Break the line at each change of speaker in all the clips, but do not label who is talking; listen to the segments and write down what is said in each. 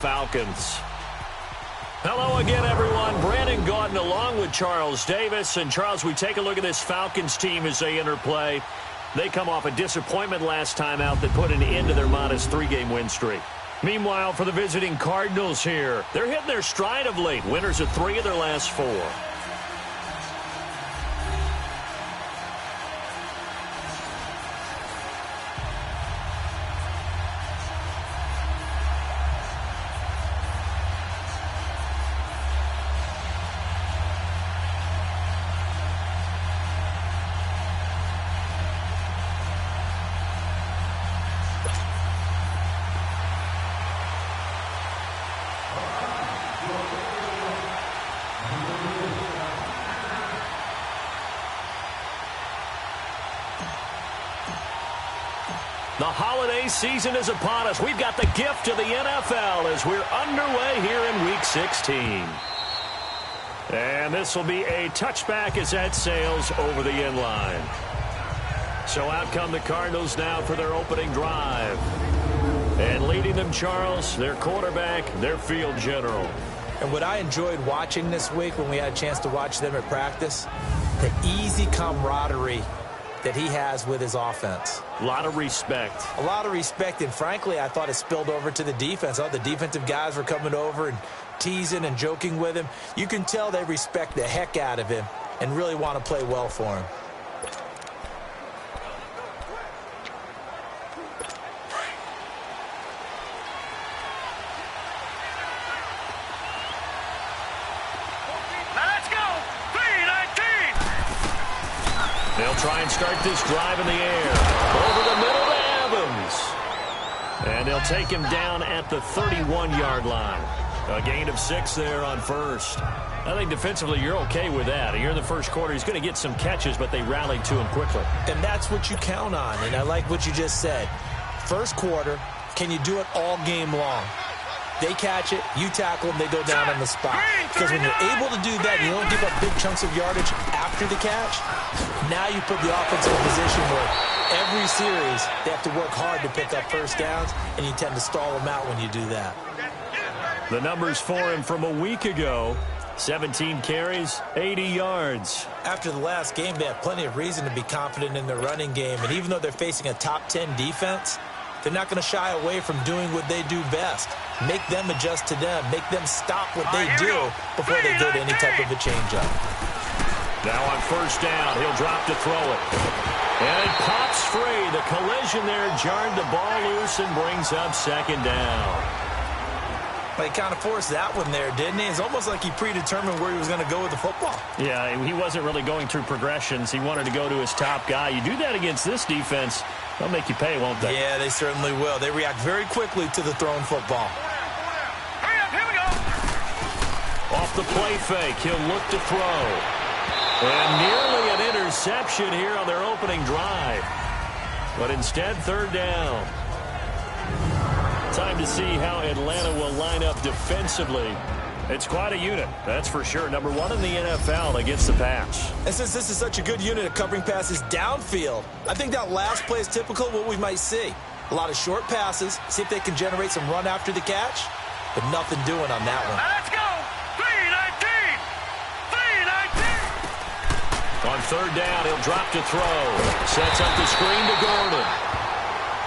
Falcons. Hello again, everyone. Brandon Gaudin along with Charles Davis. And, Charles, we take a look at this Falcons team as they enter play. They come off a disappointment last time out that put an end to their modest 3-game win streak. Meanwhile, for the visiting Cardinals here, they're hitting their stride of late. Winners of 3 of their last 4. The holiday season is upon us. We've got the gift of the NFL as we're underway here in Week 16. And this will be a touchback as that sails over the end line. So out come the Cardinals now for their opening drive. And leading them, Charles, their quarterback, their field general.
And what I enjoyed watching this week when we had a chance to watch them at practice, the easy camaraderie that he has with his offense.
A lot of respect.
A lot of respect, and frankly, I thought it spilled over to the defense. All the defensive guys were coming over and teasing and joking with him. You can tell they respect the heck out of him and really want to play well for him.
They'll try and start this drive in the air. Over the middle to Evans. And they'll take him down at the 31-yard line. A gain of 6 there on first. I think defensively you're okay with that. Here in the first quarter, he's going to get some catches, but they rallied to him quickly.
And that's what you count on. And I like what you just said. First quarter, can you do it all game long? They catch it, you tackle them, they go down on the spot. Because when you're able to do that, you don't give up big chunks of yardage after the catch, now you put the offense in a position where every series they have to work hard to pick up first downs, and you tend to stall them out when you do that.
The numbers for him from a week ago, 17 carries, 80 yards.
After the last game, they have plenty of reason to be confident in their running game, and even though they're facing a top 10 defense, they're not going to shy away from doing what they do best. Make them adjust to them. Make them stop what they do before they go to any type of a change-up.
Now on first down, he'll drop to throw it. And it pops free. The collision there jarred the ball loose and brings up second down.
Well, he kind of forced that one there, didn't he? It's almost like he predetermined where he was going to go with the football.
Yeah, he wasn't really going through progressions. He wanted to go to his top guy. You do that against this defense, they'll make you pay, won't they?
Yeah, they certainly will. They react very quickly to the thrown football.
Hurry up, here we go.
Off the play fake, he'll look to throw. And nearly an interception here on their opening drive. But instead, third down. Time to see how Atlanta will line up defensively. It's quite a unit, that's for sure. Number 1 in the NFL against the pass.
And since this is such a good unit of covering passes downfield, I think that last play is typical of what we might see. A lot of short passes, see if they can generate some run after the catch, but nothing doing on that one.
Let's go. 319. 319.
On third down, he'll drop to throw. Sets up the screen to Gordon.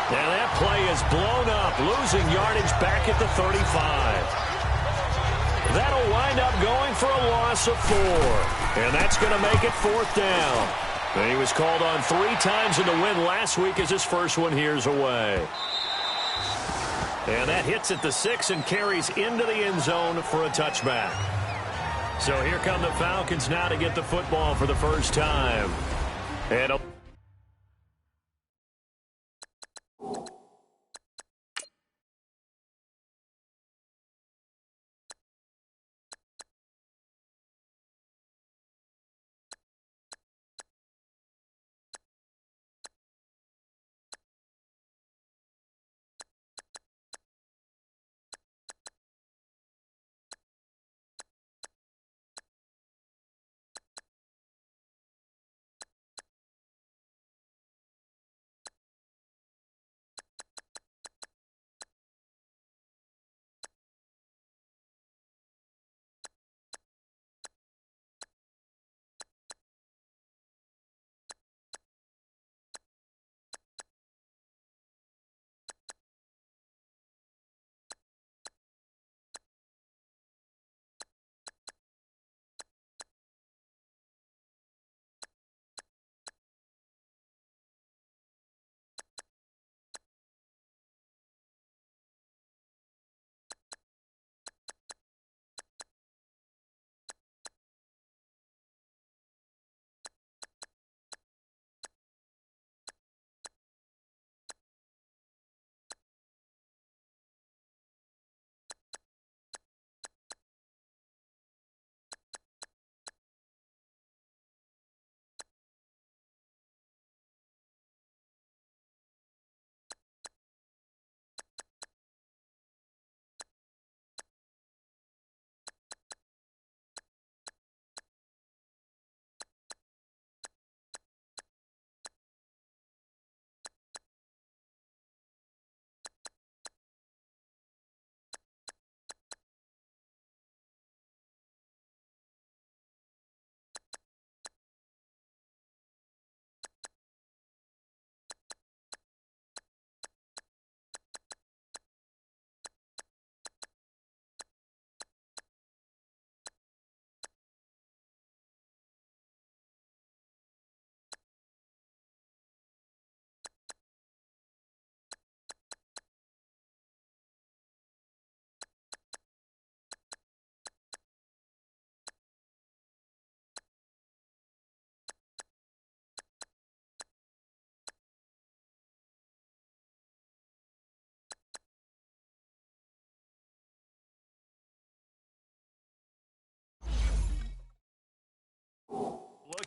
And that play is blown up, losing yardage back at the 35. That'll wind up going for a loss of 4. And that's going to make it fourth down. And he was called on 3 times in the win last week as his first one here's away. And that hits at the 6 and carries into the end zone for a touchback. So here come the Falcons now to get the football for the first time. And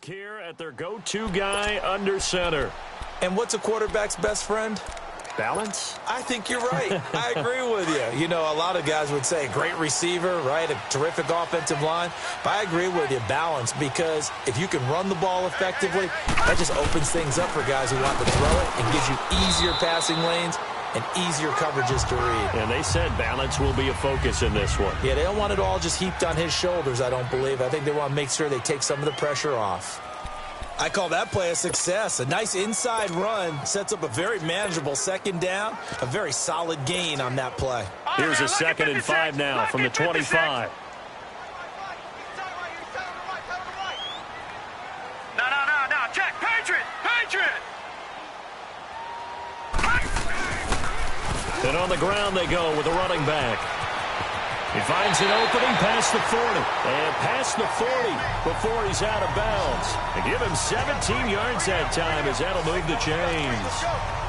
here at their go-to guy under center.
And what's a quarterback's best friend?
Balance?
I think you're right. I agree with you. You know, a lot of guys would say great receiver, right? A terrific offensive line. But I agree with you, balance, because if you can run the ball effectively, that just opens things up for guys who want to throw it and gives you easier passing lanes and easier coverages to read.
And they said balance will be a focus in this one.
Yeah, they don't want it all just heaped on his shoulders, I don't believe. I think they want to make sure they take some of the pressure off. I call that play a success. A nice inside run sets up a very manageable second down, a very solid gain on that play.
Here's a 2nd and 5 now from the 25.
No. Check. Patriot.
And on the ground they go with a running back. He finds an opening past the 40. And past the 40 before he's out of bounds. They give him 17 yards that time as that'll move the chains.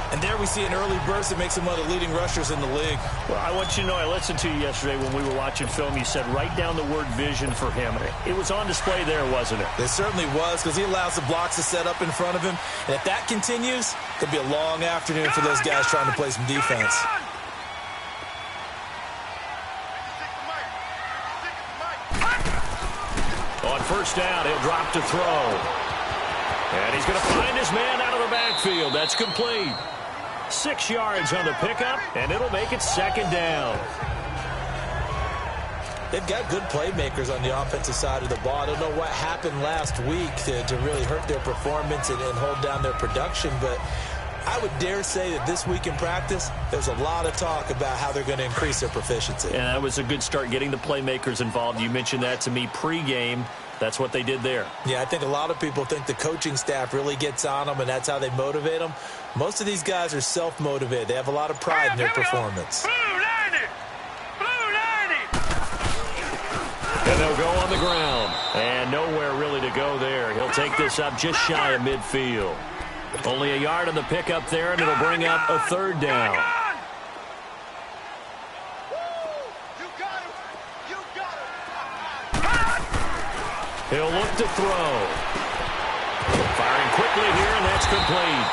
And there we see an early burst that makes him one of the leading rushers in the league.
Well, I want you to know, I listened to you yesterday when we were watching film. You said write down the word vision for him. It was on display there, wasn't it?
It certainly was, because he allows the blocks to set up in front of him. And if that continues, it could be a long afternoon for those guys trying to play some defense.
On first down, he'll drop to throw. And he's going to find his man out of the backfield. That's complete. 6 yards on the pickup, and it'll make it 2nd down.
They've got good playmakers on the offensive side of the ball. I don't know what happened last week to really hurt their performance and hold down their production, but I would dare say that this week in practice, there's a lot of talk about how they're going to increase their proficiency.
And that was a good start, getting the playmakers involved. You mentioned that to me pregame. That's what they did there.
Yeah, I think a lot of people think the coaching staff really gets on them, and that's how they motivate them. Most of these guys are self-motivated. They have a lot of pride in their performance.
Blue 90!
And they'll go on the ground. And nowhere really to go there. He'll take this up just shy of midfield. Only a yard on the pickup there, and it'll bring up a 3rd down. He'll look to throw. Firing quickly here, and that's complete.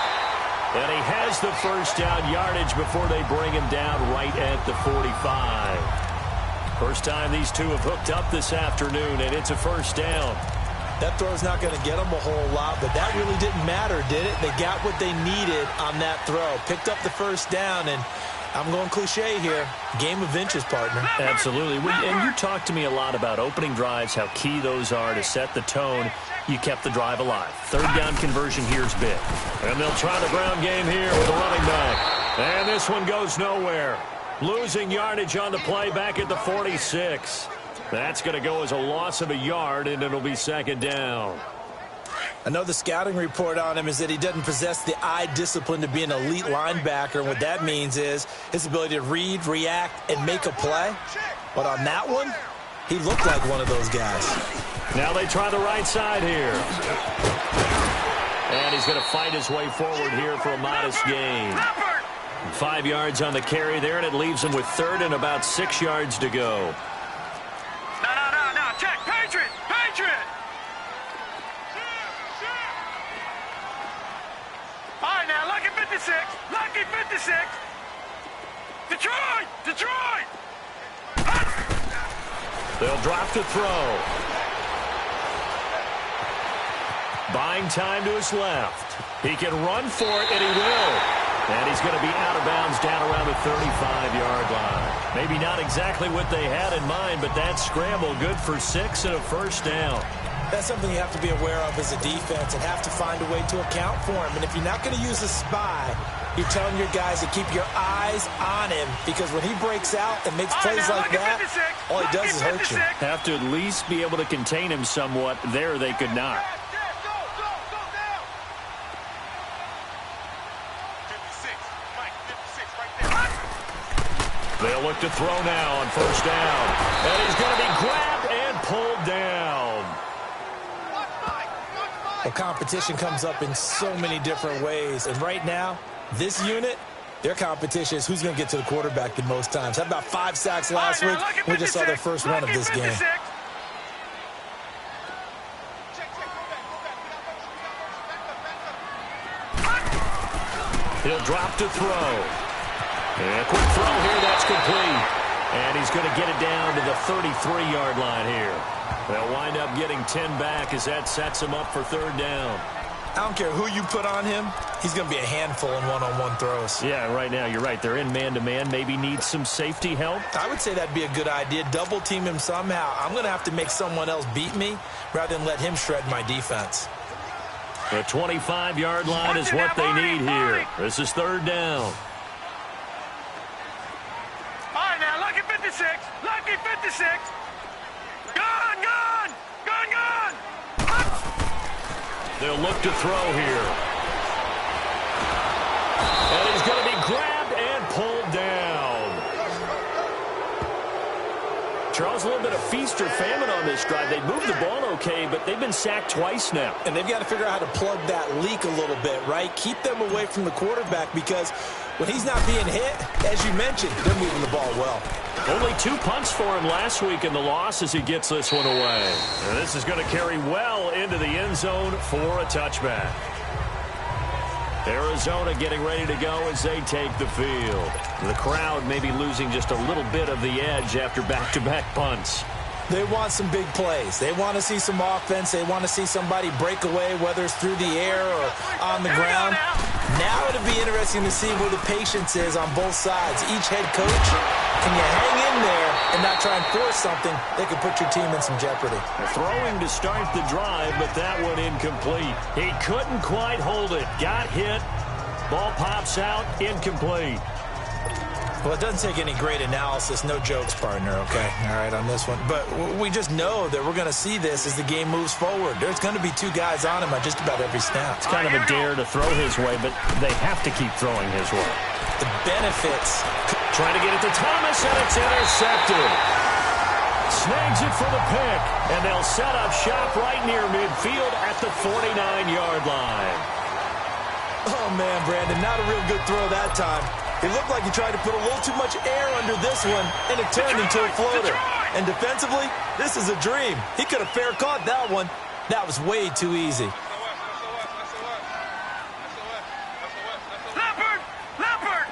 And he has the first down yardage before they bring him down right at the 45. First time these two have hooked up this afternoon, and it's a first down.
That throw's not going to get them a whole lot, but that really didn't matter, did it? They got what they needed on that throw. Picked up the first down, and I'm going cliche here. Game of inches, partner.
Absolutely. And you talked to me a lot about opening drives, how key those are to set the tone. You kept the drive alive. 3rd down conversion here's big. And they'll try the ground game here with a running back. And this one goes nowhere. Losing yardage on the play back at the 46. That's going to go as a loss of a yard, and it'll be 2nd down.
I know the scouting report on him is that he doesn't possess the eye discipline to be an elite linebacker, and what that means is his ability to read, react, and make a play. But on that one, he looked like one of those guys.
Now they try the right side here. And he's going to fight his way forward here for a modest gain. 5 yards on the carry there, and it leaves him with 3rd and about 6 yards to go.
No. Check. Patriot. All right, now, lucky 56. Detroit.
They'll drop to throw. Buying time to his left. He can run for it, and he will. And he's going to be out of bounds down around the 35-yard line. Maybe not exactly what they had in mind, but that scramble good for 6 and a first down.
That's something you have to be aware of as a defense and have to find a way to account for him. And if you're not going to use a spy, you're telling your guys to keep your eyes on him, because when he breaks out and makes plays like that, all he does is hurt you.
Have to at least be able to contain him somewhat. There they could not. They'll look to throw now on first down. And he's going to be grabbed and pulled down.
Well, competition comes up in so many different ways. And right now, this unit, their competition is who's going to get to the quarterback the most times. Had about 5 sacks last week. We just saw their first one of this game.
He'll drop to throw. And a quick throw here, that's complete. And he's going to get it down to the 33-yard line here. They'll wind up getting 10 back as that sets him up for third down.
I don't care who you put on him. He's going to be a handful in one-on-one throws.
Yeah, right now, you're right. They're in man-to-man. Maybe need some safety help.
I would say that'd be a good idea. Double team him somehow. I'm going to have to make someone else beat me rather than let him shred my defense.
The 25-yard line is what they need here. This is third down.
All right, now, lucky 56. Lucky 56. Gone, gone. Gone, gone.
They'll look to throw here. And he's going to be grabbed and pulled down. Charles, a little bit of feast or famine on this drive. They moved the ball okay, but they've been sacked twice now.
And they've got to figure out how to plug that leak a little bit, right? Keep them away from the quarterback because when he's not being hit, as you mentioned, they're moving the ball well.
Only 2 punts for him last week in the loss as he gets this one away. And this is going to carry well into the end zone for a touchback. Arizona getting ready to go as they take the field. The crowd may be losing just a little bit of the edge after back-to-back punts.
They want some big plays. They want to see some offense. They want to see somebody break away, whether it's through the air or on the ground. Now it'll be interesting to see where the patience is on both sides. Each head coach, can you hang in there and not try and force something that could put your team in some jeopardy?
Throwing to start the drive, but that one incomplete. He couldn't quite hold it. Got hit. Ball pops out. Incomplete.
Well, it doesn't take any great analysis. No jokes, partner, okay? All right, on this one. But we just know that we're going to see this as the game moves forward. There's going to be 2 guys on him at just about every snap.
It's kind of a dare to throw his way, but they have to keep throwing his way.
The benefits.
Trying to get it to Thomas, and it's intercepted. Snags it for the pick, and they'll set up shop right near midfield at the 49-yard line.
Oh, man, Brandon, not a real good throw that time. It looked like he tried to put a little too much air under this one, and it turned into a floater. And defensively, this is a dream. He could have fair caught that one. That was way too easy.
Leopard! Leopard!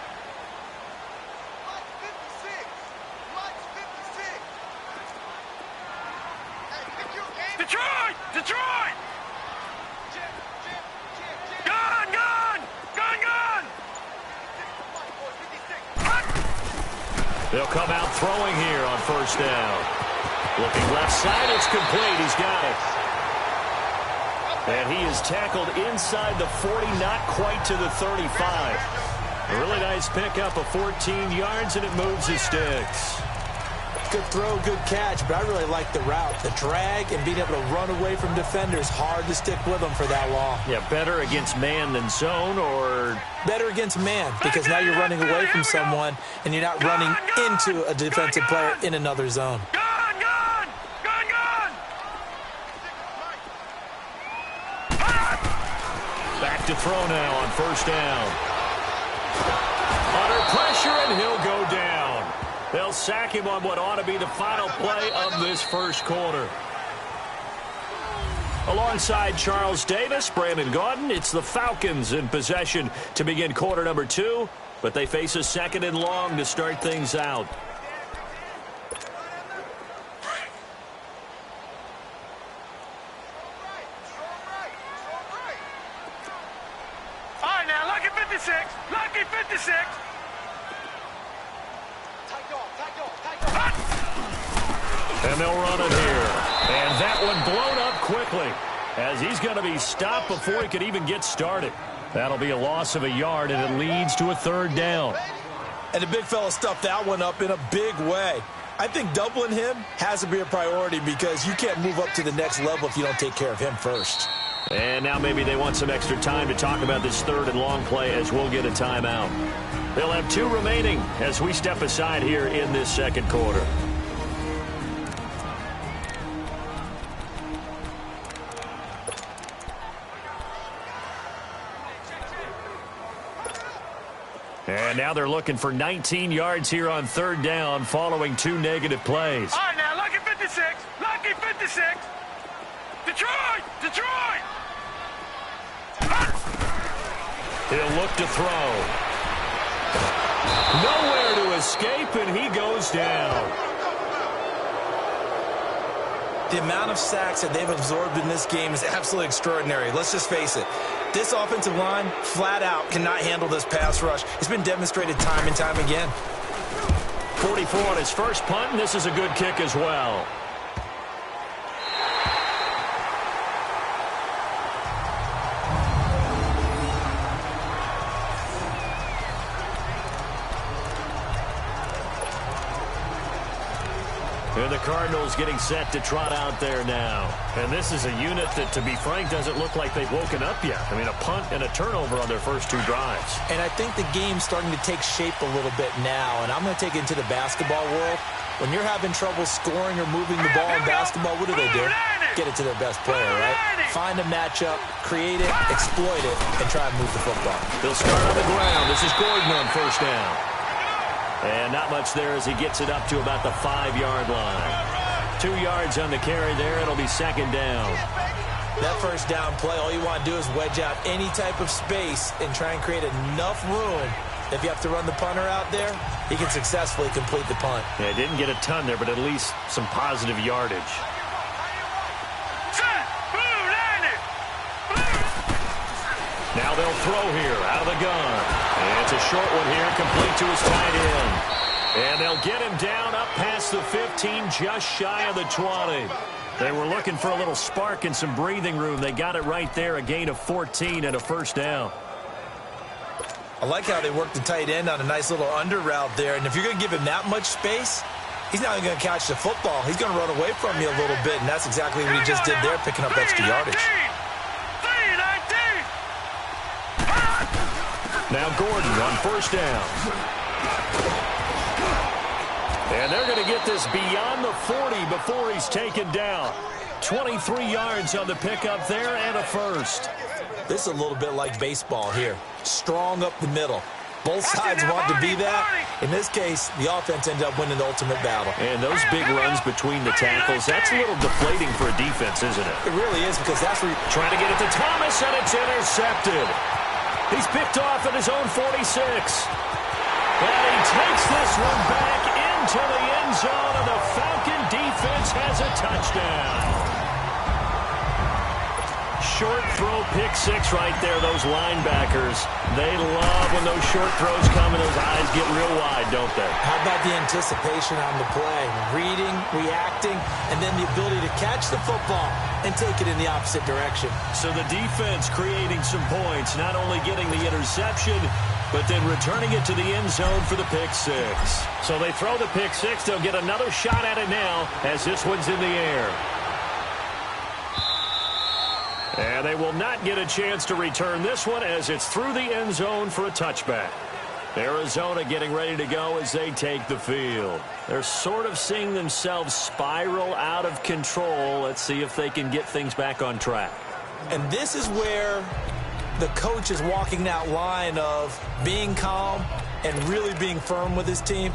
Detroit! Detroit! Gone! Gone! Gone! Gone!
They'll come out throwing here on first down. Looking left side, it's complete. He's got it. And he is tackled inside the 40, not quite to the 35. A really nice pickup of 14 yards, and it moves his sticks.
Good throw, good catch, but I really like the route. The drag and being able to run away from defenders, hard to stick with them for that long.
Yeah, better against man than zone, or
better against man, because now you're running away from someone and you're not running into a defensive player in another zone.
Gone! Gone! Gone! Gone!
Back to throw now on first down. Under pressure, and he'll go down. They'll sack him on what ought to be the final play of this first quarter. Alongside Charles Davis, Brandon Gaudin, it's the Falcons in possession to begin quarter number 2, but they face a second and long to start things out.
All right, now, lucky 56. Lucky 56.
And they'll run it here. And that one blown up quickly as he's going to be stopped before he could even get started. That'll be a loss of a yard, and it leads to a third down.
And the big fella stuffed that one up in a big way. I think doubling him has to be a priority because you can't move up to the next level if you don't take care of him first.
And now maybe they want some extra time to talk about this third and long play as we'll get a timeout. They'll have 2 remaining as we step aside here in this second quarter. And now they're looking for 19 yards here on third down following 2 negative plays.
All right, now, lucky 56. Lucky 56. Detroit! Detroit!
He'll look to throw. Nowhere to escape, and he goes down.
The amount of sacks that they've absorbed in this game is absolutely extraordinary. Let's just face it. This offensive line, flat out, cannot handle this pass rush. It's been demonstrated time and time again.
44 on his first punt, and this is a good kick as well. And the Cardinals getting set to trot out there now. And this is a unit that, to be frank, doesn't look like they've woken up yet. I mean, a punt and a turnover on their first two drives.
And I think the game's starting to take shape a little bit now. And I'm going to take it into the basketball world. When you're having trouble scoring or moving the ball in basketball, what do? Get it to their best player, right? Find a matchup, create it, exploit it, and try and move the football.
They'll start on the ground. This is Gordon on first down. And not much there as he gets it up to about the 5-yard line. 2 yards on the carry there. It'll be second down.
That first down play, all you want to do is wedge out any type of space and try and create enough room. If you have to run the punter out there, he can successfully complete the punt.
Yeah, didn't get a ton there, but at least some positive yardage. Now they'll throw here out of the gun. And it's a short one here, complete to his tight end. And they'll get him down up past the 15, just shy of the 20. They were looking for a little spark and some breathing room. They got it right there, a gain of 14 and a first down.
I like how they worked the tight end on a nice little under route there. And if you're going to give him that much space, he's not even going to catch the football. He's going to run away from you a little bit, and that's exactly what he just did there, picking up extra yardage.
Now Gordon on first down. And they're going to get this beyond the 40 before he's taken down. 23 yards on the pickup there and a first.
This is a little bit like baseball here. Strong up the middle. Both sides want to be that. In this case, the offense ended up winning the ultimate battle.
And those big runs between the tackles, that's a little deflating for a defense, isn't it?
It really is, because that's where you're
trying to get it to Thomas, and it's intercepted. He's picked off at his own 46. And he takes this one back into the end zone, and the Falcon defense has a touchdown. Short throw, pick six right there. Those linebackers, they love when those short throws come and those eyes get real wide, don't they?
How about the anticipation on the play? Reading, reacting, and then the ability to catch the football and take it in the opposite direction.
So the defense creating some points, not only getting the interception, but then returning it to the end zone for the pick six. So they throw the pick six. They'll get another shot at it now as this one's in the air. And they will not get a chance to return this one as it's through the end zone for a touchback. Arizona getting ready to go as they take the field. They're sort of seeing themselves spiral out of control. Let's see if they can get things back on track.
And this is where the coach is walking that line of being calm and really being firm with his team.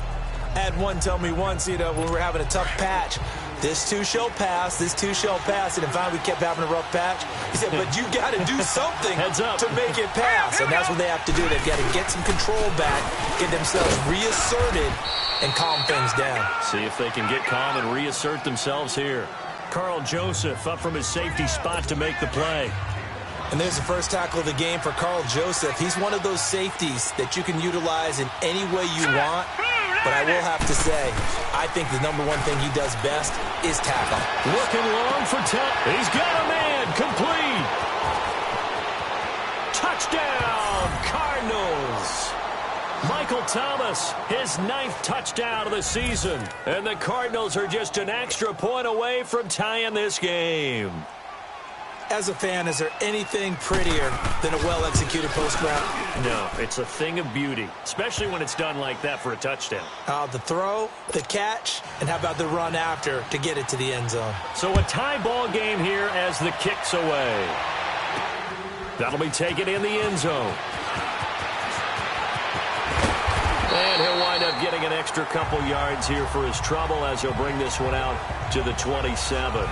I had one tell me once, when we were having a tough patch, this too shall pass, this too shall pass, and finally we kept having a rough patch. He said, but you got to do something to make it pass, and that's what they have to do. They've got to get some control back, get themselves reasserted, and calm things down.
See if they can get calm and reassert themselves here. Carl Joseph up from his safety spot to make the play.
And there's the first tackle of the game for Carl Joseph. He's one of those safeties that you can utilize in any way you want. But I will have to say, I think the number one thing he does best is tackle.
Looking long for Thomas. He's got a man. Complete. Touchdown, Cardinals. Michael Thomas, his 9th touchdown of the season. And the Cardinals are just an extra point away from tying this game.
As a fan, is there anything prettier than a well-executed post route?
No, it's a thing of beauty, especially when it's done like that for a touchdown.
The throw, the catch, and how about the run after to get it to the end zone?
So a tie ball game here as the kick's away. That'll be taken in the end zone. And he'll wind up getting an extra couple yards here for his trouble as he'll bring this one out to the 27.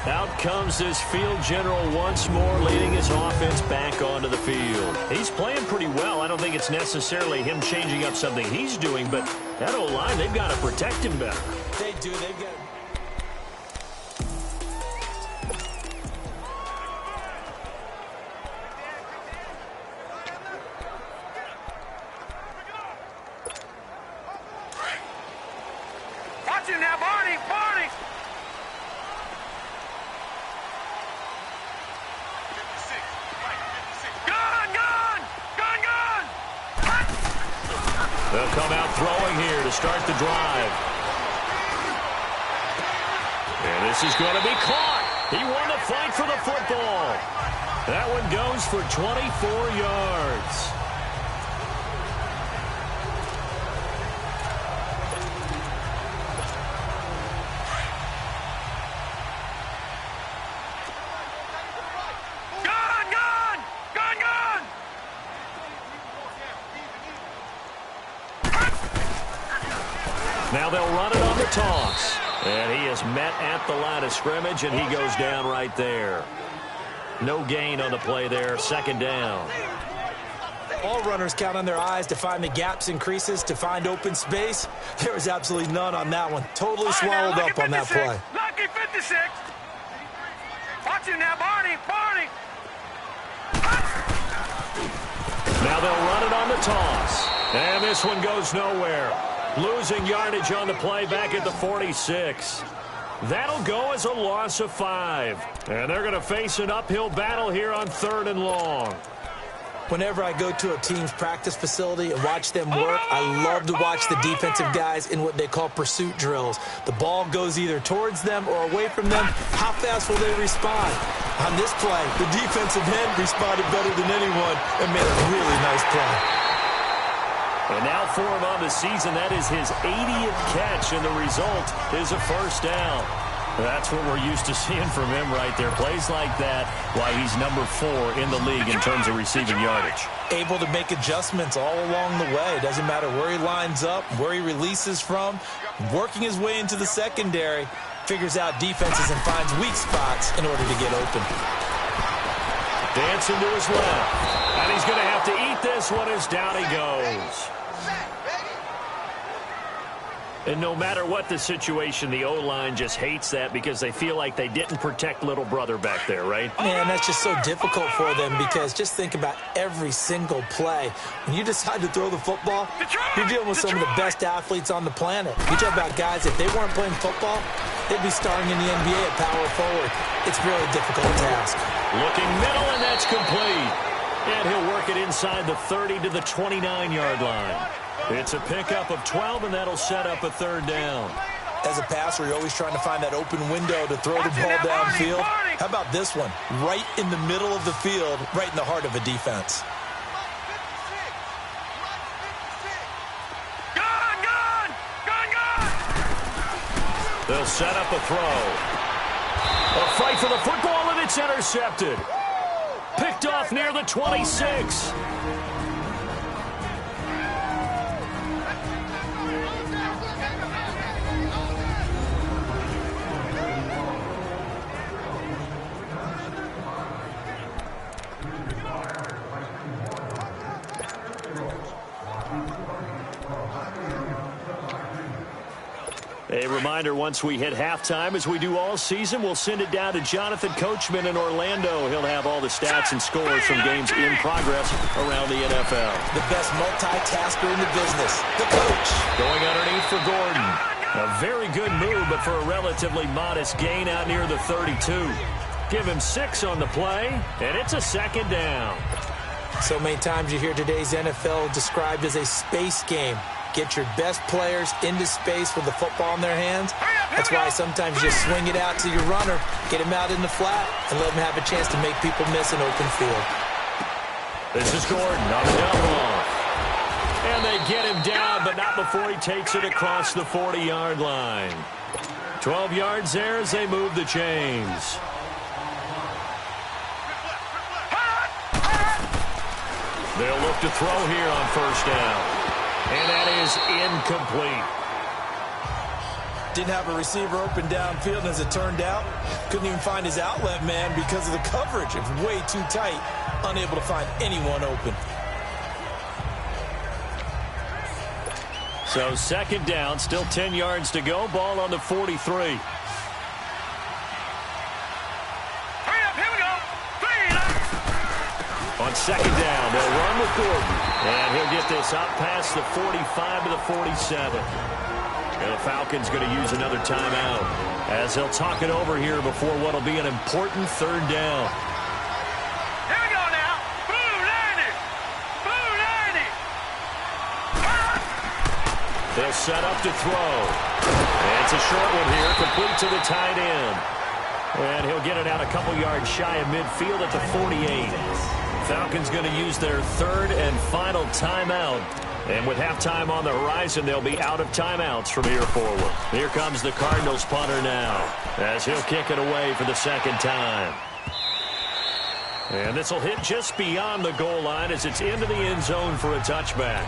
Out comes this field general once more, leading his offense back onto the field. He's playing pretty well. I don't think it's necessarily him changing up something he's doing, but that O-line, they've got to protect him better.
They do. They've got...
Watch him now, Barney! Barney!
They'll come out throwing here to start the drive. And this is going to be caught. He won the fight for the football. That one goes for 24 yards. Now they'll run it on the toss. And he is met at the line of scrimmage, and he goes down right there. No gain on the play there. Second down.
All runners count on their eyes to find the gaps and creases, to find open space. There was absolutely none on that one. Totally swallowed up on that play.
Lucky 56. Watch him now, Barney. Barney.
Now they'll run it on the toss. And this one goes nowhere. Losing yardage on the play back at the 46. That'll go as a loss of 5. And they're going to face an uphill battle here on 3rd and long.
Whenever I go to a team's practice facility and watch them work, I love to watch the defensive guys in what they call pursuit drills. The ball goes either towards them or away from them. How fast will they respond? On this play, the defensive end responded better than anyone and made a really nice play.
And now for him on the season, that is his 80th catch, and the result is a first down. That's what we're used to seeing from him right there. Plays like that, why he's number 4 in the league in terms of receiving yardage.
Able to make adjustments all along the way. Doesn't matter where he lines up, where he releases from. Working his way into the secondary, figures out defenses and finds weak spots in order to get open.
Dancing to his left. And he's going to have to eat this one as down he goes. And no matter what the situation, the O-line just hates that because they feel like they didn't protect little brother back there, right?
Man, that's just so difficult for them because just think about every single play. When you decide to throw the football, you're dealing with some of the best athletes on the planet. You talk about guys, if they weren't playing football, they'd be starring in the NBA at power forward. It's really a difficult task.
Looking middle, and that's complete. And he'll work it inside the 30 to the 29-yard line. It's a pickup of 12, and that'll set up a 3rd down.
As a passer, you're always trying to find that open window to throw the ball downfield. How about this one? Right in the middle of the field, right in the heart of a defense.
They'll set up a throw. A fight for the football, and it's intercepted. Picked off near the 26. A reminder, once we hit halftime, as we do all season, we'll send it down to Jonathan Coachman in Orlando. He'll have all the stats and scores from games in progress around the NFL.
The best multitasker in the business, the coach.
Going underneath for Gordon. A very good move, but for a relatively modest gain out near the 32. Give him 6 on the play, and it's a 2nd down.
So many times you hear today's NFL described as a space game. Get your best players into space with the football in their hands. That's why sometimes you just swing it out to your runner, get him out in the flat, and let him have a chance to make people miss an open field.
This is Gordon on the dump off. And they get him down, but not before he takes it across the 40-yard line. 12 yards there as they move the chains. They'll look to throw here on 1st down. And that is incomplete.
Didn't have a receiver open downfield, and as it turned out, couldn't even find his outlet man because of the coverage. It was way too tight, unable to find anyone open.
So second down, still 10 yards to go. Ball on the 43. On second down, they'll run with Gordon. And he'll get this out past the 45 to the 47. And the Falcons going to use another timeout as they'll talk it over here before what will be an important third down.
Here we go now. Boom, landed. Boom, landed.
They'll set up to throw. And it's a short one here, complete to the tight end. And he'll get it out a couple yards shy of midfield at the 48. Falcons going to use their third and final timeout. And with halftime on the horizon, they'll be out of timeouts from here forward. Here comes the Cardinals punter now as he'll kick it away for the second time. And this will hit just beyond the goal line as it's into the end zone for a touchback.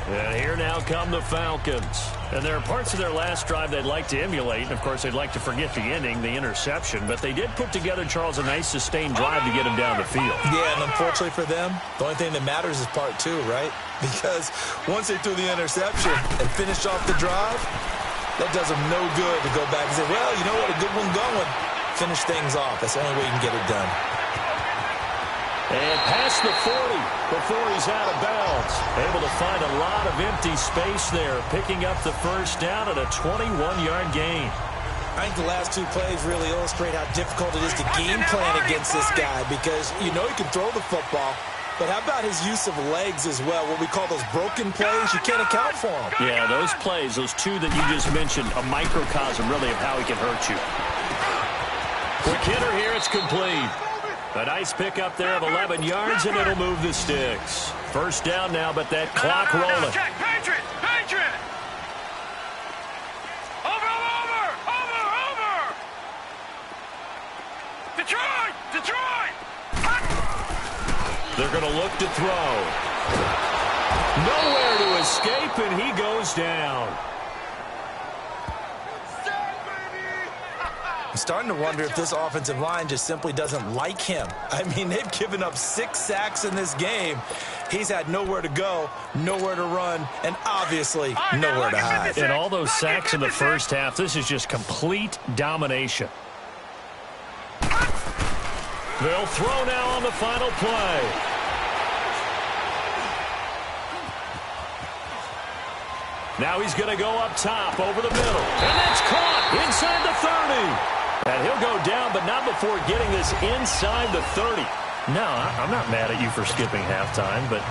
And here now come the Falcons. And there are parts of their last drive they'd like to emulate. And, of course, they'd like to forget the ending, the interception. But they did put together, Charles, a nice sustained drive to get him down the field.
Yeah, and unfortunately for them, the only thing that matters is part two, right? Because once they threw the interception and finished off the drive, that does them no good to go back and say, well, you know what, a good one going. Finish things off. That's the only way you can get it done.
And past the 40 before he's out of bounds. Able to find a lot of empty space there, picking up the first down at a 21-yard gain.
I think the last two plays really illustrate how difficult it is to game plan against this guy because you know he can throw the football, but how about his use of legs as well, what we call those broken plays? You can't account for them.
Yeah, those plays, those two that you just mentioned, a microcosm really of how he can hurt you. Quick hitter here, it's complete. A nice pickup there of 11 yards, and it'll move the sticks. First down now, but that clock rolling.
Check, Patriot, Patriot. Over. Detroit.
They're going to look to throw. Nowhere to escape, and he goes down.
I'm starting to wonder if this offensive line just simply doesn't like him. I mean, they've given up 6 sacks in this game. He's had nowhere to go, nowhere to run, and obviously nowhere to hide.
And all those sacks in the first half, this is just complete domination. They'll throw now on the final play. Now he's going to go up top over the middle. And that's caught inside the 30. And he'll go down, but not before getting this inside the 30. No, I'm not mad at you for skipping halftime, but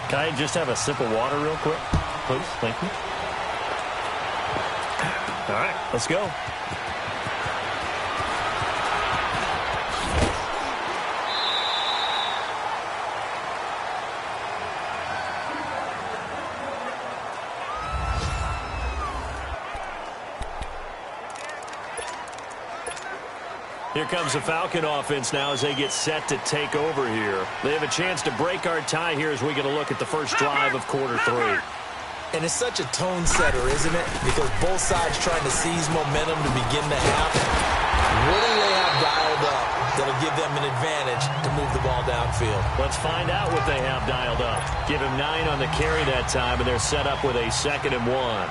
can I just have a sip of water real quick? Please, thank you. All right, let's go. Here comes the Falcon offense now as they get set to take over here. They have a chance to break our tie here as we get a look at the first drive of quarter 3.
And it's such a tone setter, isn't it? Because both sides trying to seize momentum to begin the half. What do they have dialed up that'll give them an advantage to move the ball downfield?
Let's find out what they have dialed up. Give him 9 on the carry that time, and they're set up with a 2nd and 1.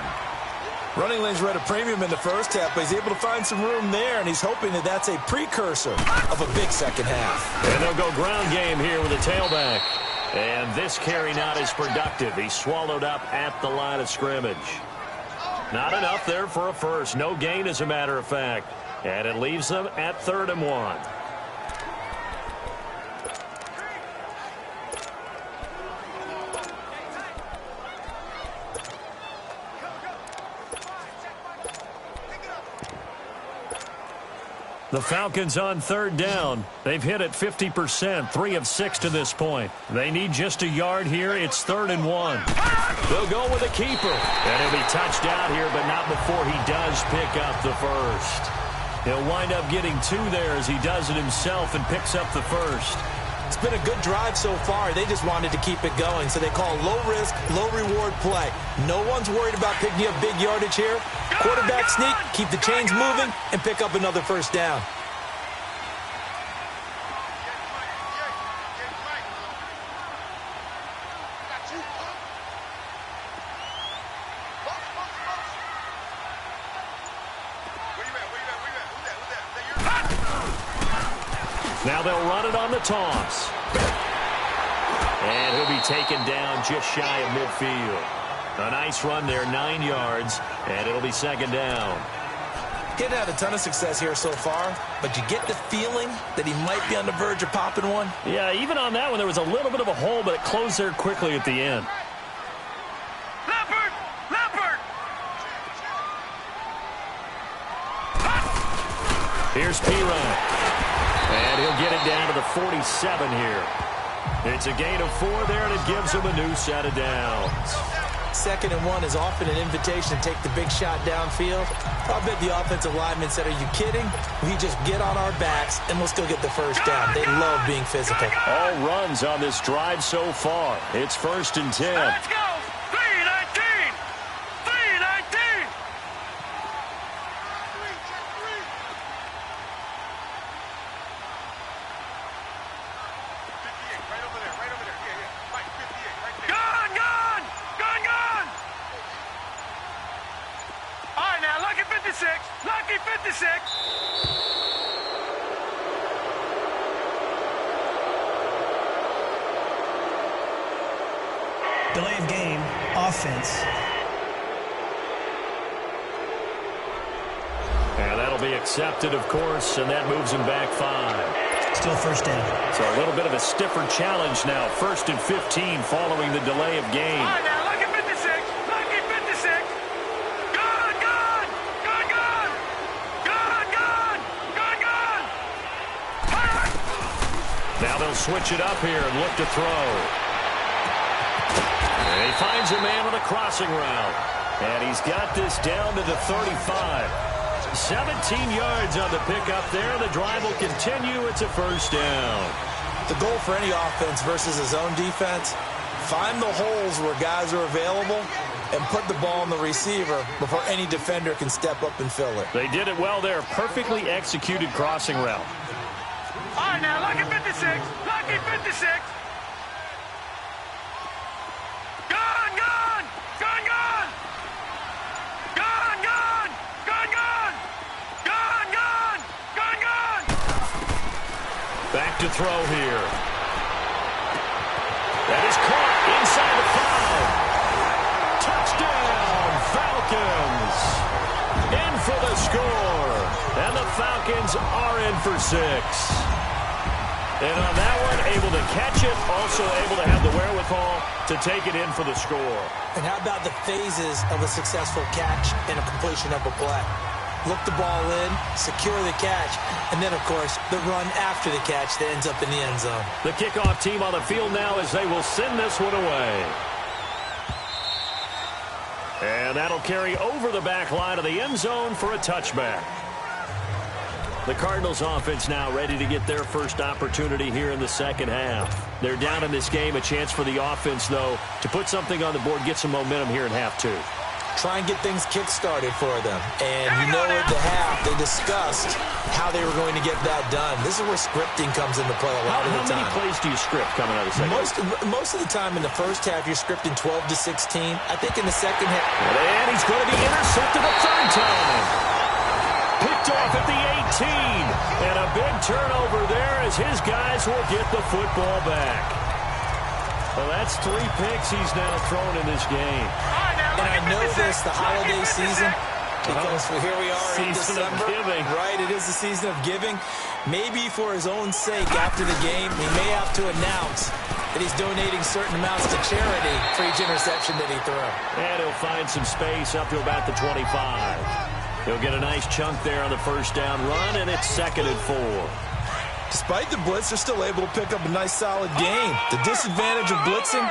Running lanes were at a premium in the first half, but he's able to find some room there, and he's hoping that that's a precursor of a big second half.
And they'll go ground game here with a tailback. And this carry not as productive. He's swallowed up at the line of scrimmage. Not enough there for a first. No gain, as a matter of fact. And it leaves them at 3rd and 1. The Falcons on 3rd down. They've hit it 50%, 3 of 6 to this point. They need just a yard here. It's 3rd and 1. They'll go with a keeper. And he'll be touched out here, but not before he does pick up the first. He'll wind up getting 2 there as he does it himself and picks up the first.
It's been a good drive so far. They just wanted to keep it going, so they call low-risk, low-reward play. No one's worried about picking up big yardage here. Quarterback sneak, keep the chains moving, and pick up another first down.
Now they'll run it on the toss. And he'll be taken down just shy of midfield. A nice run there, 9 yards, and it'll be second down.
He hadn't had a ton of success here so far, but you get the feeling that he might be on the verge of popping one.
Yeah, even on that one, there was a little bit of a hole, but it closed there quickly at the end.
Leopard! Leopard!
Here's P-Run. And he'll get it down to the 47 here. It's a gain of 4 there, and it gives him a new set of downs.
2nd and 1 is often an invitation to take the big shot downfield. I bet the offensive lineman said, are you kidding? We just get on our backs, and we'll still get the first down. They love being physical.
All runs on this drive so far. It's 1st and 10.
Let's go! 3-19! 3-19! Gone! Gone! Gone! Gone! All right, now, lucky 56. Lucky 56.
Delay of game, offense.
And that'll be accepted, of course, and that moves him back 5.
Still first down.
So a little bit of a stiffer challenge now. 1st and 15 following the delay of game.
All right, now, lucky 56. Lucky 56. Gone! Gone! Gone! Gone! Gone! Gone! Gone! Gone!
Now they'll switch it up here and look to throw. And he finds a man with a crossing route. And he's got this down to the 35. 17 yards on the pickup there. The drive will continue. It's a first down.
The goal for any offense versus a zone defense, find the holes where guys are available and put the ball on the receiver before any defender can step up and fill it.
They did it well there. Perfectly executed crossing route.
All right, now, lucky 56. Lucky 56. Gone! Gone! Gone! Gone! Gone! Gone! Gone! Gone! Gone! Gone! Gone! Gone!
Back to throw here. That is caught inside the 5. Touchdown, Falcons. In for the score. And the Falcons are in for 6. And on that one, able to catch it, also able to have the wherewithal to take it in for the score.
And how about the phases of a successful catch and a completion of a play? Look the ball in, secure the catch, and then, of course, the run after the catch that ends up in the end zone.
The kickoff team on the field now as they will send this one away. And that'll carry over the back line of the end zone for a touchback. The Cardinals offense now ready to get their first opportunity here in the second half. They're down in this game. A chance for the offense, though, to put something on the board, get some momentum here in half 2.
Try and get things kick-started for them. And you know at the half, they discussed how they were going to get that done. This is where scripting comes into play a lot of the time.
How many plays do you script coming out of the second half?
Most of the time in the first half, you're scripting 12 to 16. I think in the second half.
And he's going to be intercepted a 3rd time. Picked off at the 18. And a big turnover there as his guys will get the football back. Well, that's 3 picks he's now thrown in this game.
And I know this, the holiday season, because here we are in
Season
December.
of giving.
Right, it is the season of giving. Maybe for his own sake, after the game, he may have to announce that he's donating certain amounts to charity for each interception that he throws.
And he'll find some space up to about the 25. He'll get a nice chunk there on the first down run, and it's 2nd and 4.
Despite the blitz, they're still able to pick up a nice, solid gain. The disadvantage of blitzing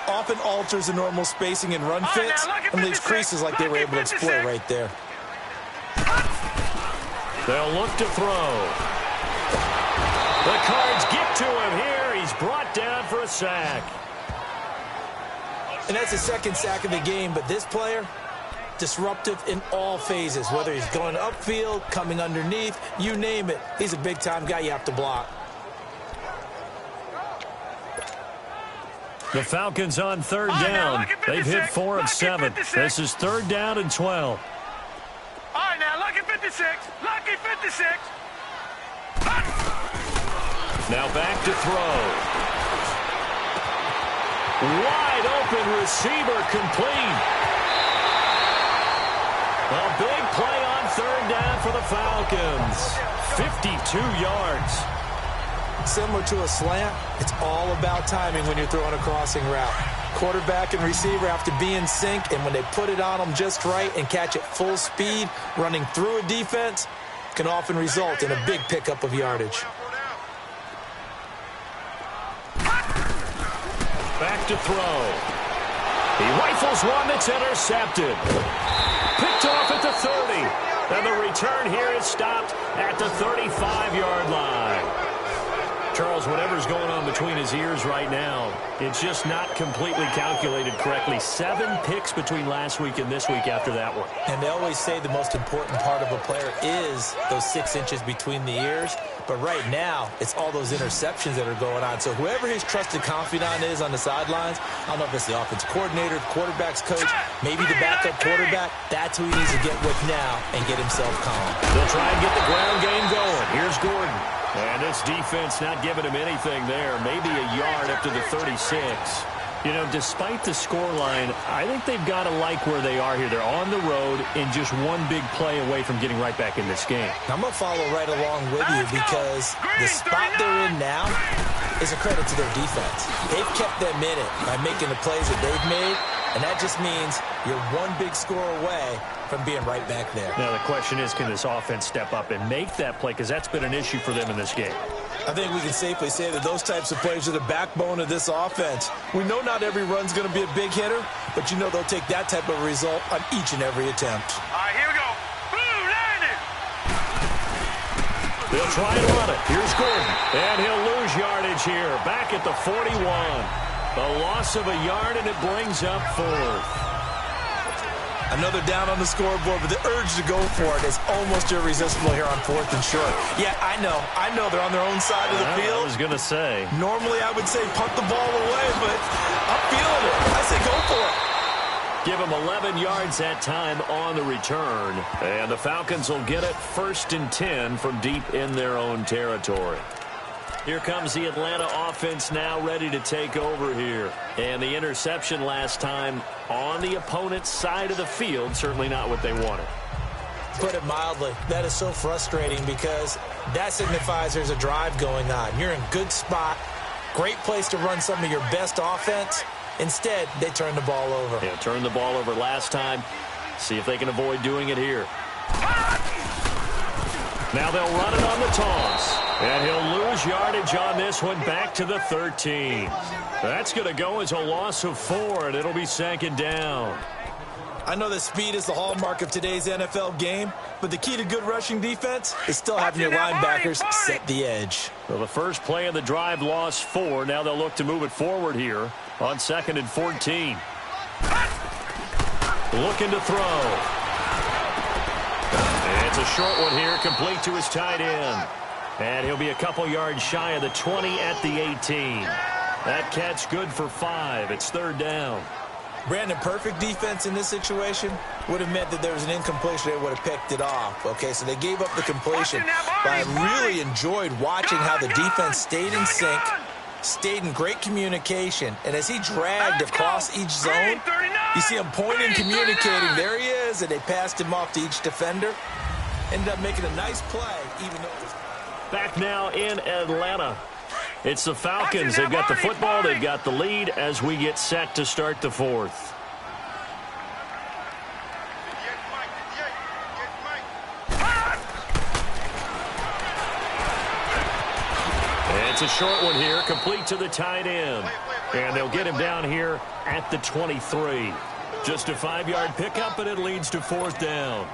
often alters the normal spacing and run fits and leaves creases like they were able to exploit right there.
They'll look to throw. The Cards get to him here. He's brought down for a sack.
And that's the 2nd sack of the game, but this player disruptive in all phases, whether he's going upfield, coming underneath, you name it. He's a big-time guy you have to block.
The Falcons on third down. They've hit 4 of 7. This is third down and 12.
All right, now, lucky 56. Lucky 56.
Now back to throw. Wide open receiver complete. A big play on third down for the Falcons. 52 yards.
Similar to a slant, it's all about timing when you're throwing a crossing route. Quarterback and receiver have to be in sync, and when they put it on them just right and catch it full speed, running through a defense can often result in a big pickup of yardage.
Back to throw. He rifles one that's intercepted. Picked off at the 30. And the return here is stopped at the 35-yard line. Charles, whatever's going on between his ears right now, it's just not completely calculated correctly. 7 picks between last week and this week after that one.
And they always say the most important part of a player is those 6 inches between the ears. But right now, it's all those interceptions that are going on. So whoever his trusted confidant is on the sidelines, I don't know if it's the offensive coordinator, the quarterback's coach, maybe the backup quarterback, that's who he needs to get with now and get himself calm.
They'll try and get the ground game going. Here's Gordon. And this defense not giving him anything there. Maybe a yard up to the 36. You know, despite the scoreline, I think they've got to like where they are here. They're on the road and just one big play away from getting right back in this game.
I'm going to follow right along with you because the spot they're in now is a credit to their defense. They've kept them in it by making the plays that they've made, and that just means you're one big score away from being right back there.
Now, the question is, can this offense step up and make that play? Because that's been an issue for them in this game.
I think we can safely say that those types of plays are the backbone of this offense. We know not every run's going to be a big hitter, but you know they'll take that type of result on each and every attempt.
All right, here we go. Blue, landed.
They'll try and run it. Here's Gordon. And he'll lose yardage here. Back at the 41. A loss of a yard, and it brings up 4th.
Another down on the scoreboard, but the urge to go for it is almost irresistible here on 4th and short. Yeah, I know they're on their own side of the field.
I was going to say.
Normally I would say punt the ball away, but I'm feeling it. I say go for it.
Give them 11 yards that time on the return. And the Falcons will get it 1st and 10 from deep in their own territory. Here comes the Atlanta offense now ready to take over here. And the interception last time on the opponent's side of the field, certainly not what they wanted.
Put it mildly, that is so frustrating because that signifies there's a drive going on. You're in good spot, great place to run some of your best offense. Instead, they turn the ball over.
Yeah, turned the ball over last time. See if they can avoid doing it here. Now they'll run it on the toss. And he'll lose yardage on this one back to the 13. That's going to go as a loss of 4, and it'll be 2nd down.
I know that speed is the hallmark of today's NFL game, but the key to good rushing defense is still having your linebackers set the edge.
Well, the first play of the drive lost 4. Now they'll look to move it forward here on 2nd and 14. Looking to throw. And it's a short one here, complete to his tight end. And he'll be a couple yards shy of the 20 at the 18. That catch good for 5. It's 3rd down.
Brandon, perfect defense in this situation would have meant that there was an incompletion. They would have picked it off. Okay, so they gave up the completion. But I really enjoyed watching how the defense stayed in sync, stayed in great communication. And as he dragged across each zone, you see him pointing, communicating. There he is, and they passed him off to each defender. Ended up making a nice play, even though it was...
Back now in Atlanta. It's the Falcons. They've got the football. They've got the lead as we get set to start the 4th. And it's a short one here, complete to the tight end. And they'll get him down here at the 23. Just a 5-yard pickup, and it leads to 4th down.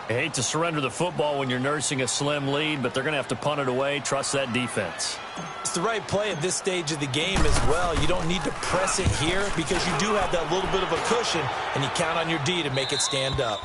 I hate to surrender the football when you're nursing a slim lead, but they're going to have to punt it away. Trust that defense.
It's the right play at this stage of the game as well. You don't need to press it here because you do have that little bit of a cushion, and you count on your D to make it stand up.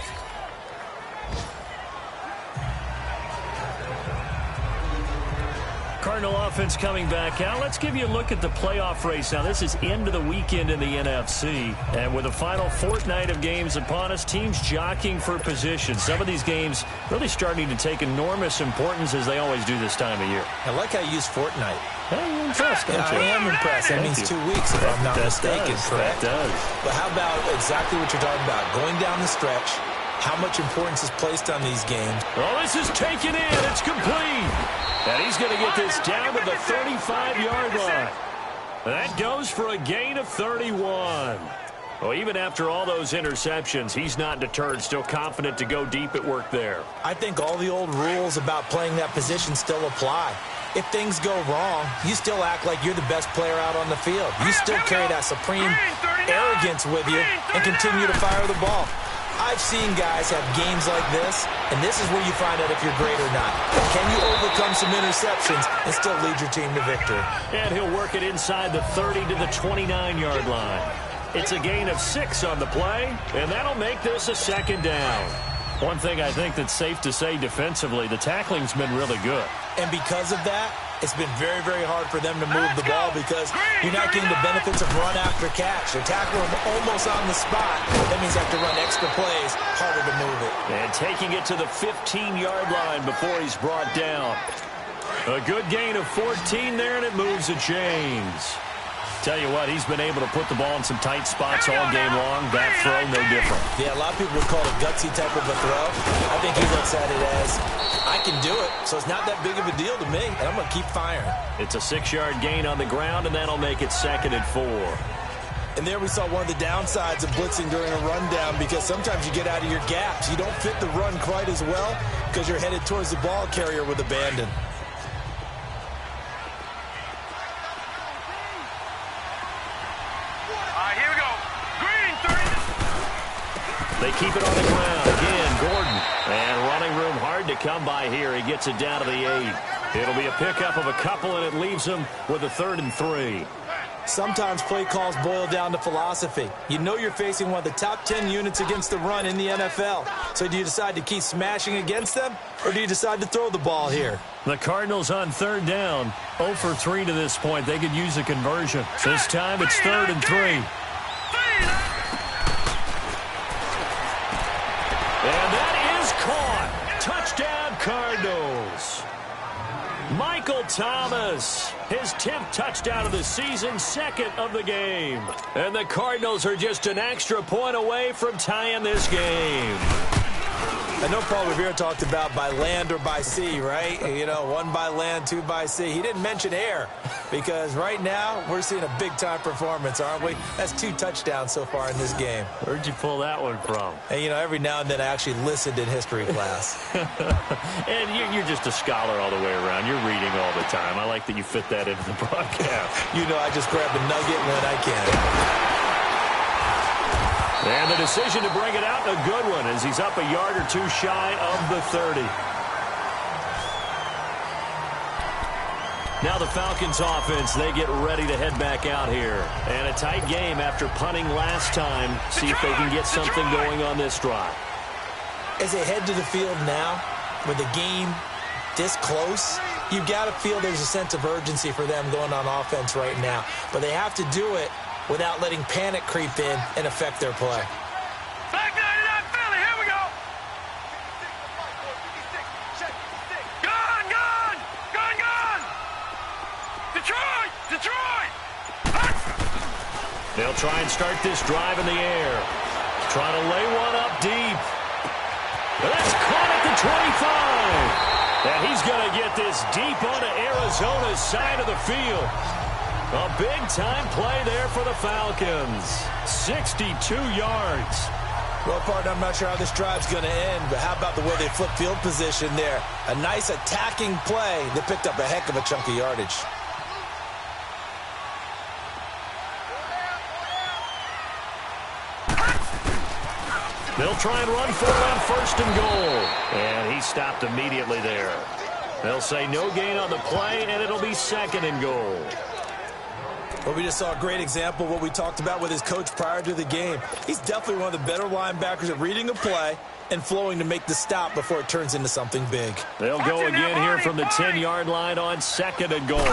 Cardinal offense coming back out. Let's give you a look at the playoff race. Now, this is end of the weekend in the NFC. And with the final fortnight of games upon us, teams jockeying for position. Some of these games really starting to take enormous importance as they always do this time of year.
I like how you use fortnight.
Hey, you're impressed, don't you?
I am impressed. That means 2 weeks, if I'm not mistaken, correct?
That does.
But how about exactly what you're talking about? Going down the stretch, how much importance is placed on these games?
Oh, this is taken in. It's complete. And he's going to get this down to the 35-yard line. That goes for a gain of 31. Well, even after all those interceptions, he's not deterred, still confident to go deep at work there.
I think all the old rules about playing that position still apply. If things go wrong, you still act like you're the best player out on the field. You still carry that supreme arrogance with you and continue to fire the ball. I've seen guys have games like this, and this is where you find out if you're great or not. Can you overcome some interceptions and still lead your team to victory?
And he'll work it inside the 30 to the 29-yard line. It's a gain of 6 on the play, and that'll make this a second down. One thing I think that's safe to say defensively, the tackling's been really good.
And because of that, it's been very, very hard for them to move the ball because you're not getting the benefits of run after catch. They're tackling them almost on the spot. That means they have to run extra plays, harder to move it.
And taking it to the 15-yard line before he's brought down. A good gain of 14 there, and it moves the chains. Tell you what, he's been able to put the ball in some tight spots all game long. That throw, no different.
Yeah, a lot of people would call it a gutsy type of a throw. I think he looks at it as, I can do it, so it's not that big of a deal to me, and I'm going to keep firing.
It's a 6-yard gain on the ground, and that'll make it 2nd and 4.
And there we saw one of the downsides of blitzing during a rundown because sometimes you get out of your gaps. You don't fit the run quite as well because you're headed towards the ball carrier with abandon.
They keep it on the ground. Again, Gordon. And running room hard to come by here. He gets it down to the 8. It'll be a pickup of a couple, and it leaves him with a 3rd and 3.
Sometimes play calls boil down to philosophy. You know you're facing one of the top 10 units against the run in the NFL. So do you decide to keep smashing against them, or do you decide to throw the ball here?
The Cardinals on 3rd down. 0 for 3 to this point. They could use a conversion. This time it's 3rd and 3. And that is caught. Touchdown, Cardinals. Michael Thomas, his 10th touchdown of the season, 2nd of the game. And the Cardinals are just an extra point away from tying this game.
I know Paul Revere talked about by land or by sea, right? You know, 1 by land, 2 by sea. He didn't mention air because right now we're seeing a big-time performance, aren't we? That's 2 touchdowns so far in this game.
Where'd you pull that one from?
And, you know, every now and then I actually listened in history class.
And you're just a scholar all the way around. You're reading all the time. I like that you fit that into the broadcast.
You know, I just grab the nugget when I can.
And the decision to bring it out, a good one, as he's up a yard or 2 shy of the 30. Now the Falcons offense, they get ready to head back out here. And a tight game after punting last time. See if they can get something going on this drive.
As they head to the field now, with the game this close, you've got to feel there's a sense of urgency for them going on offense right now. But they have to do it without letting panic creep in and affect their play.
Back 99 Philly, here we go. Gone, gone, gone, gone. Detroit, Detroit.
They'll try and start this drive in the air. Trying to lay one up deep. That's caught at the 25. And he's going to get this deep onto Arizona's side of the field. A big-time play there for the Falcons. 62 yards.
Well, partner, I'm not sure how this drive's going to end, but how about the way they flip field position there? A nice attacking play that picked up a heck of a chunk of yardage.
They'll try and run for it on 1st and goal. And he stopped immediately there. They'll say no gain on the play, and it'll be 2nd and goal.
Well, we just saw a great example of what we talked about with his coach prior to the game. He's definitely one of the better linebackers at reading a play and flowing to make the stop before it turns into something big.
They'll go again here from the 10-yard line on 2nd and goal.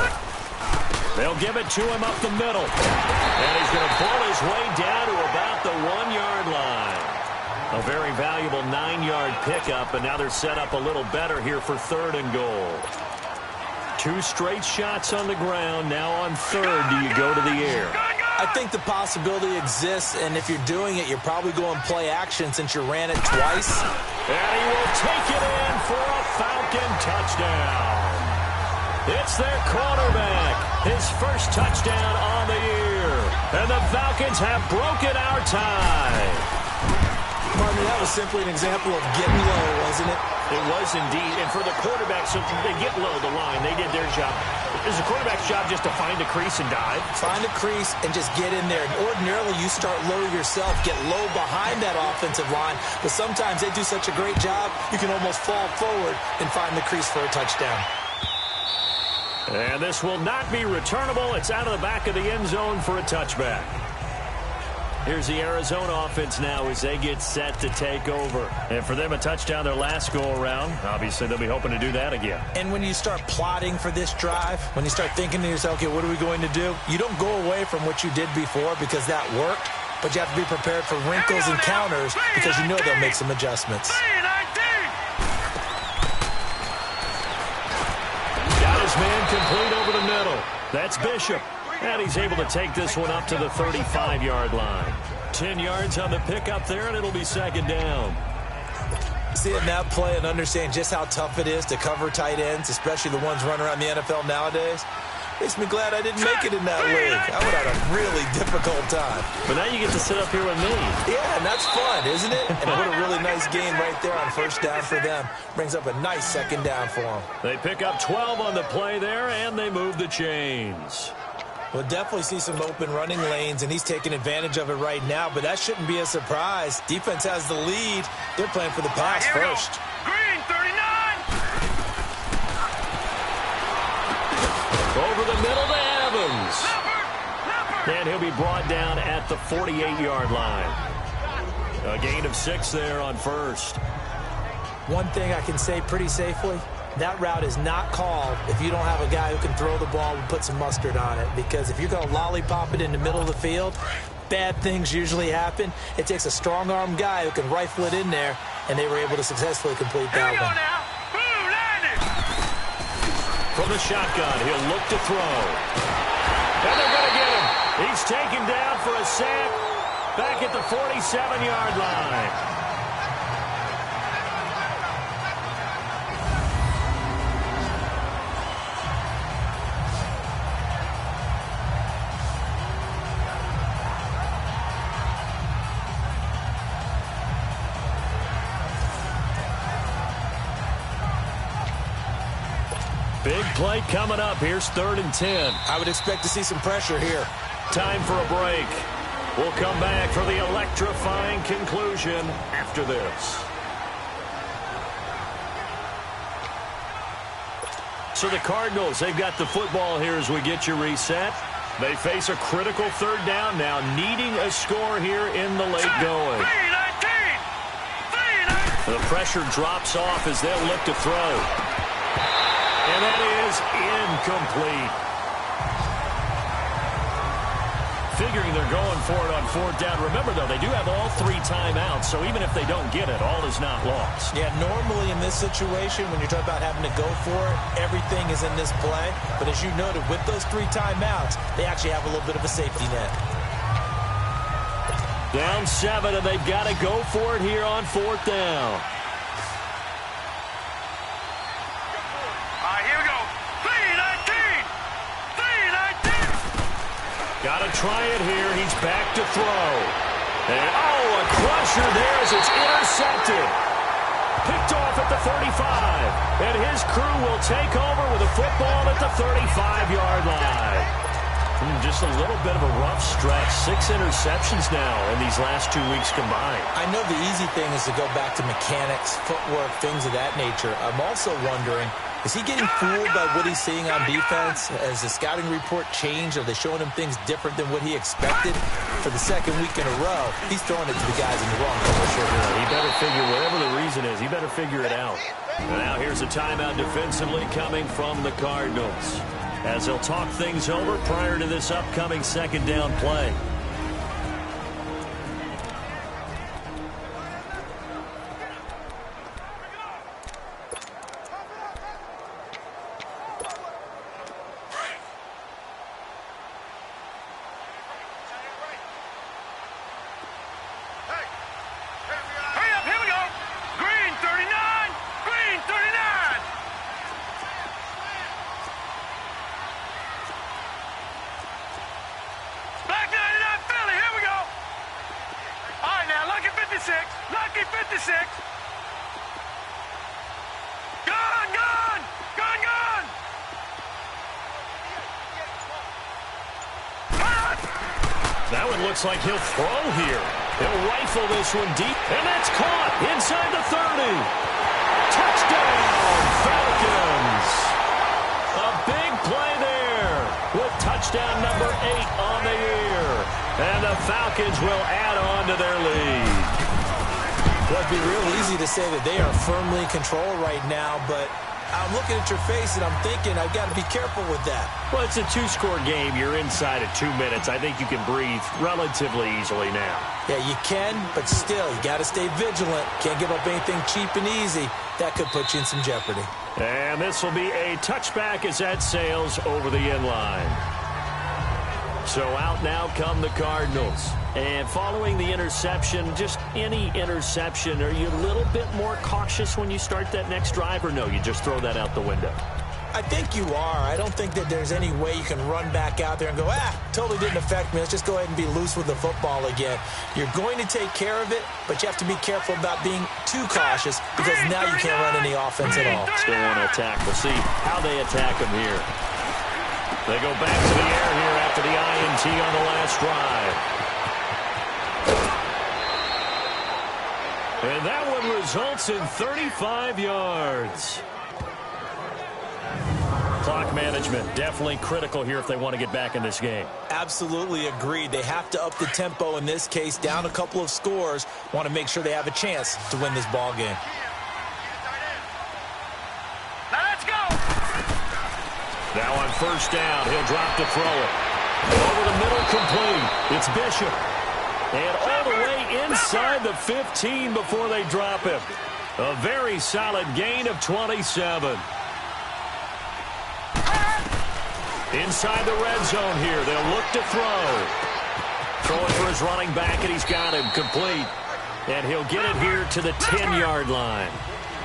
They'll give it to him up the middle. And he's going to pull his way down to about the 1-yard line. A very valuable 9-yard pickup, and now they're set up a little better here for 3rd and goal. 2 straight shots on the ground. Now on 3rd, do you go to the air?
I think the possibility exists, and if you're doing it, you're probably going play action since you ran it twice.
And he will take it in for a Falcon touchdown. It's their quarterback, his first touchdown on the year. And the Falcons have broken our tie.
Martin, that was simply an example of getting low, wasn't it?
It was indeed. And for the quarterback, so they get low the line. They did their job. Is the quarterback's job just to find a crease and dive?
Find a crease and just get in there. And ordinarily, you start low yourself, get low behind that offensive line. But sometimes they do such a great job, you can almost fall forward and find the crease for a touchdown.
And this will not be returnable. It's out of the back of the end zone for a touchback. Here's the Arizona offense now as they get set to take over. And for them, a touchdown their last go-around. Obviously, they'll be hoping to do that again.
And when you start plotting for this drive, when you start thinking to yourself, okay, what are we going to do? You don't go away from what you did before because that worked, but you have to be prepared for wrinkles and counters because you know they'll make some adjustments.
Got his man complete over the middle. That's Bishop. And he's able to take this one up to the 35-yard line. 10 yards on the pickup there, and it'll be 2nd down.
Seeing that play and understanding just how tough it is to cover tight ends, especially the ones running around the NFL nowadays, makes me glad I didn't make it in that league. I would have had a really difficult time.
But now you get to sit up here with me.
Yeah, and that's fun, isn't it? And what a really nice game right there on 1st down for them. Brings up a nice 2nd down for them.
They pick up 12 on the play there, and they move the chains.
We'll definitely see some open running lanes, and he's taking advantage of it right now, but that shouldn't be a surprise. Defense has the lead. They're playing for the pass first.
Green, 39.
Over the middle to Evans. And he'll be brought down at the 48-yard line. A gain of 6 there on 1st.
One thing I can say pretty safely, that route is not called if you don't have a guy who can throw the ball and put some mustard on it. Because if you're going to lollipop it in the middle of the field, bad things usually happen. It takes a strong-arm guy who can rifle it in there, and they were able to successfully complete that one.
From the shotgun, he'll look to throw. And they're going to get him. He's taken down for a sack back at the 47-yard line. Big play coming up. Here's 3rd and 10.
I would expect to see some pressure here.
Time for a break. We'll come back for the electrifying conclusion after this. So the Cardinals, they've got the football here as we get you reset. They face a critical 3rd down now, needing a score here in the late going. The pressure drops off as they'll look to throw. And that is incomplete. Figuring they're going for it on 4th down. Remember, though, they do have all 3 timeouts, so even if they don't get it, all is not lost.
Yeah, normally in this situation, when you're talking about having to go for it, everything is in this play. But as you noted, with those 3 timeouts, they actually have a little bit of a safety net.
Down 7, and they've got to go for it here on 4th down. Got to try it here. He's back to throw. And, a crusher there as it's intercepted. Picked off at the 35. And his crew will take over with a football at the 35-yard line. Just a little bit of a rough stretch. 6 interceptions now in these last 2 weeks combined.
I know the easy thing is to go back to mechanics, footwork, things of that nature. I'm also wondering, is he getting fooled by what he's seeing on defense? Has the scouting report changed? Are they showing him things different than what he expected? For the second week in a row, he's throwing it to the guys in the wrong color shirt.
He better figure, whatever the reason is, he better figure it out. And now here's a timeout defensively coming from the Cardinals, as they'll talk things over prior to this upcoming second down play.
Lucky 56. Gone, gone, gone, gone.
That one looks like he'll throw here. He'll rifle this one deep, and that's caught inside the 30. Touchdown, Falcons. A big play there with touchdown number 8 on the year. And the Falcons will add on to their lead.
Well, it'd be real easy to say that they are firmly in control right now, but I'm looking at your face and I'm thinking I've got to be careful with that.
Well, it's a 2-score game. You're inside at 2 minutes. I think you can breathe relatively easily now.
Yeah, you can, but still, you got to stay vigilant. Can't give up anything cheap and easy. That could put you in some jeopardy.
And this will be a touchback as that sails over the end line. So out now come the Cardinals. And following the interception, just any interception, are you a little bit more cautious when you start that next drive, or no, you just throw that out the window?
I think you are. I don't think that there's any way you can run back out there and go, totally didn't affect me. Let's just go ahead and be loose with the football again. You're going to take care of it, but you have to be careful about being too cautious because now you can't run any offense at all.
Still want to attack. We'll see how they attack them here. They go back to the air here after the INT on the last drive. And that one results in 35 yards. Clock management definitely critical here if they want to get back in this game.
Absolutely agreed. They have to up the tempo in this case, down a couple of scores. Want to make sure they have a chance to win this ball game.
Now let's go.
Now on first down, he'll drop to throw it. Over the middle, complete. It's Bishop. And all the way inside the 15 before they drop him. A very solid gain of 27. Inside the red zone here, they'll look to throw. Throwing for his running back, and he's got him complete. And he'll get it here to the 10-yard line.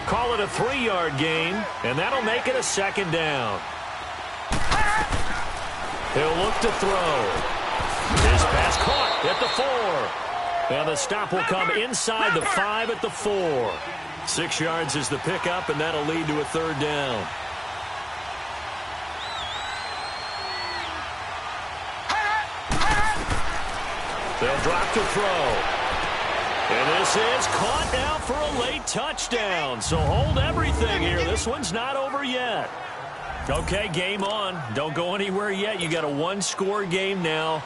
Call it a 3-yard gain, and that'll make it a second down. He'll look to throw. His pass caught at the 4. And the stop will come inside the 5 at the 4. 6 yards is the pickup, and that'll lead to a third down. They'll drop to throw. And this is caught now for a late touchdown. So hold everything here. This one's not over yet. Okay, game on. Don't go anywhere yet. You got a 1-score game now.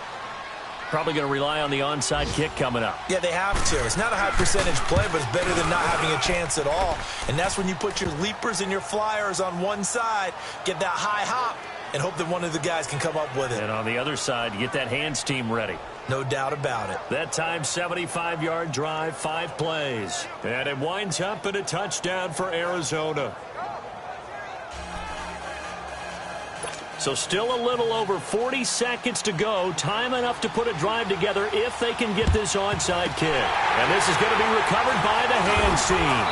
Probably going to rely on the onside kick coming up.
Yeah, they have to. It's not a high percentage play, but it's better than not having a chance at all. And that's when you put your leapers and your flyers on one side, get that high hop, and hope that one of the guys can come up with it.
And on the other side, you get that hands team ready.
No doubt about it.
That time, 75-yard drive, 5 plays. And it winds up in a touchdown for Arizona. So still a little over 40 seconds to go. Time enough to put a drive together if they can get this onside kick. And this is going to be recovered by the hands team.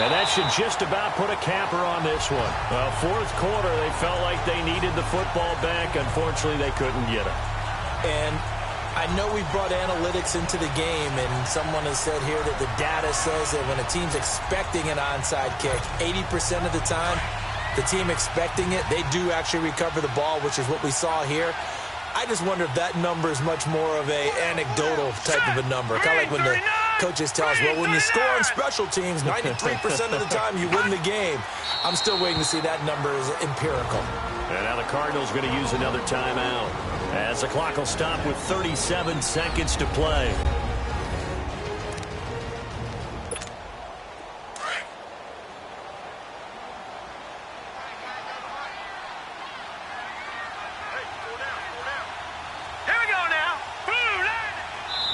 And that should just about put a capper on this one. Well, fourth quarter, they felt like they needed the football back. Unfortunately, they couldn't get it.
And I know we brought analytics into the game, and someone has said here that the data says that when a team's expecting an onside kick, 80% of the time, the team expecting it, they do actually recover the ball, which is what we saw here. I just wonder if that number is much more of a anecdotal type of a number. Kind of like when the coaches tell us, well, when you score on special teams, 93% of the time you win the game. I'm still waiting to see that number is empirical.
And now the Cardinals going to use another timeout as the clock will stop with 37 seconds to play.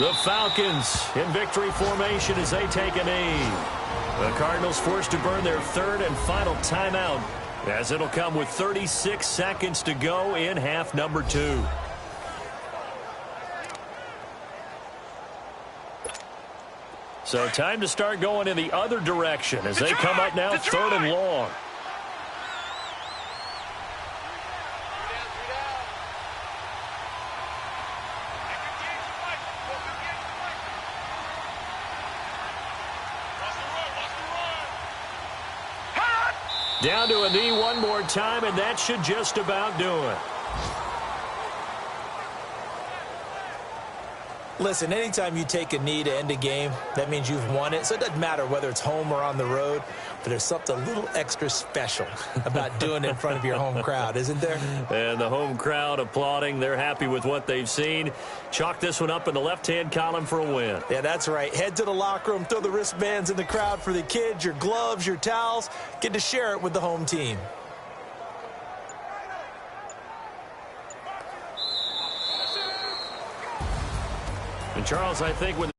The Falcons in victory formation as they take a knee. The Cardinals forced to burn their third and final timeout as it'll come with 36 seconds to go in half number 2. So time to start going in the other direction as they come up now third and long. Down to a knee one more time, and that should just about do it.
Listen, anytime you take a knee to end a game, that means you've won it. So it doesn't matter whether it's home or on the road, but there's something a little extra special about doing it in front of your home crowd, isn't there?
And the home crowd applauding. They're happy with what they've seen. Chalk this one up in the left-hand column for a win.
Yeah, that's right. Head to the locker room, throw the wristbands in the crowd for the kids, your gloves, your towels. Get to share it with the home team.
And Charles, I think with